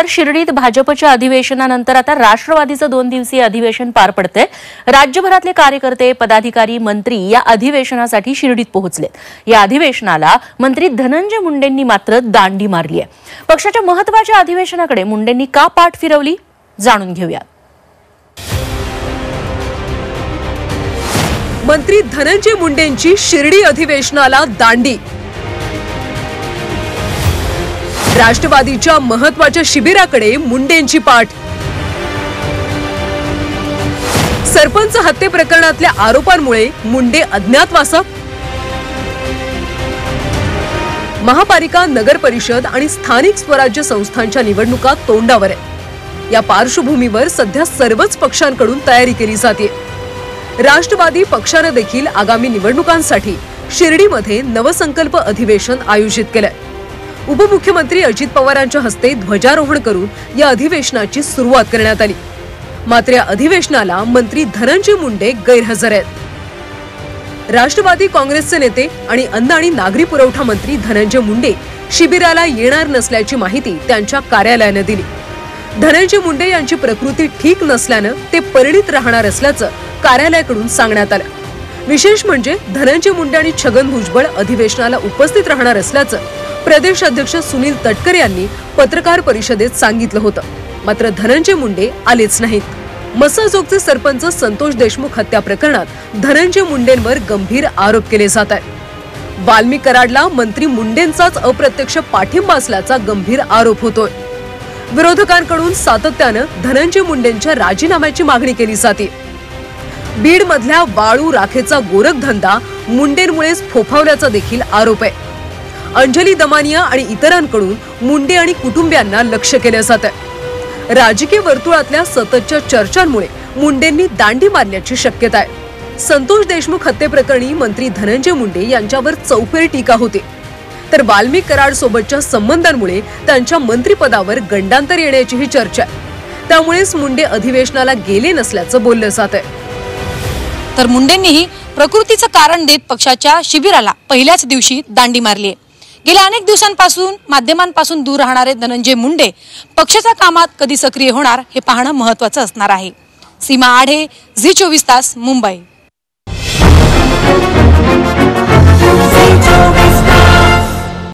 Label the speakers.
Speaker 1: नमस्कार. शिर्डीत भाजपच्या अधिवेशनानंतर आता राष्ट्रवादीचं 2 दिवसीय अधिवेशन पार पडतंय. राज्यभरातले कार्यकर्ते, पदाधिकारी, मंत्री या अधिवेशनासाठी शिर्डीत पोहोचलेत. या अधिवेशनाला मंत्री धनंजय मुंडेंनी मात्र दांडी मारली आहे. पक्षाच्या महत्त्वाच्या अधिवेशनाकडे मुंडेंनी का पाठ फिरवली जाणून घेऊया.
Speaker 2: मंत्री धनंजय मुंडेंची शिर्डी अधिवेशनाला दांडी. राष्ट्रवादीच्या महत्त्वाच्या शिबिराकडे मुंडेंची पाठ. सरपंच हत्ये प्रकरणातल्या आरोपांमुळे मुंडे अज्ञातवासात. महापालिका, नगर परिषद आणि स्थानिक स्वराज्य संस्थांच्या निवडणुका तोंडावर आहेत. या पार्श्वभूमीवर सध्या सर्वच पक्षांकडून तयारी केली जाते. राष्ट्रवादी पक्षाने देखील आगामी निवडणुकांसाठी शिर्डीमध्ये नवसंकल्प अधिवेशन आयोजित केलंय. उपमुख्यमंत्री अजित पवारांच्या हस्ते ध्वजारोहण करून या अधिवेशनाची सुरुवात करण्यात आली. मात्र या अधिवेशनाला मंत्री धनंजय मुंडे गैरहजर आहेत. राष्ट्रवादी काँग्रेसचे नेते आणि अन्न आणि नागरी पुरवठा मंत्री धनंजय मुंडे शिबिराला येणार नसल्याची माहिती त्यांच्या कार्यालयाने दिली. धनंजय मुंडे यांची प्रकृती ठीक नसल्यानं ते परळीत राहणार असल्याचं कार्यालयाकडून सांगण्यात आलं. विशेष म्हणजे धनंजय मुंडे आणि छगन भुजबळ अधिवेशनाला उपस्थित राहणार असल्याचं प्रदेश अध्यक्ष सुनील तटकरे यांनी पत्रकार परिषदेत सांगितलं होतं. मात्र धनंजय मुंडे आलेच नाहीत. मसाजोगचे सरपंच संतोष देशमुख हत्या प्रकरणात धनंजय मुंडेंवर गंभीर आरोप केले जात आहेत. वाल्मी कराडला मंत्री मुंडेंचाच अप्रत्यक्ष पाठिंबा असल्याचा गंभीर आरोप होतोय. विरोधकांकडून सातत्यानं धनंजय मुंडेंच्या राजीनाम्याची मागणी केली जाते. बीड मधल्या वाळू राखेचा गोरखधंदा मुंडेंमुळेच फोफावल्याचा देखील आरोप आहे. अंजली दमानिया आणि इतरांकडून मुंडे आणि कुटुंबियांना लक्ष्य केलं जात आहे. राजकीय वर्तुळातल्या सततच्या चर्चांमुळे मुंडेंनी दांडी मारण्याची शक्यता आहे. संतोष देशमुख हत्येप्रकरणी मंत्री धनंजय मुंडे यांच्यावर चौफेर टीका होते. तर वाल्मी कराड सोबतच्या संबंधांमुळे त्यांच्या मंत्रिपदावर गंडांतर येण्याचीही चर्चा आहे. त्यामुळेच मुंडे अधिवेशनाला गेले नसल्याचं बोललं जात आहे.
Speaker 3: तर मुंडेंनीही प्रकृतीचं कारण देत पक्षाच्या शिबिराला पहिल्याच दिवशी दांडी मारली आहे. गेल्या अनेक दिवसांपासून माध्यमांपासून दूर राहणारे धनंजय मुंडे पक्षाच्या कामात कधी सक्रिय होणार हे पाहणं महत्त्वाचं असणार आहे. सीमा आढे, झी 24 तास, मुंबई.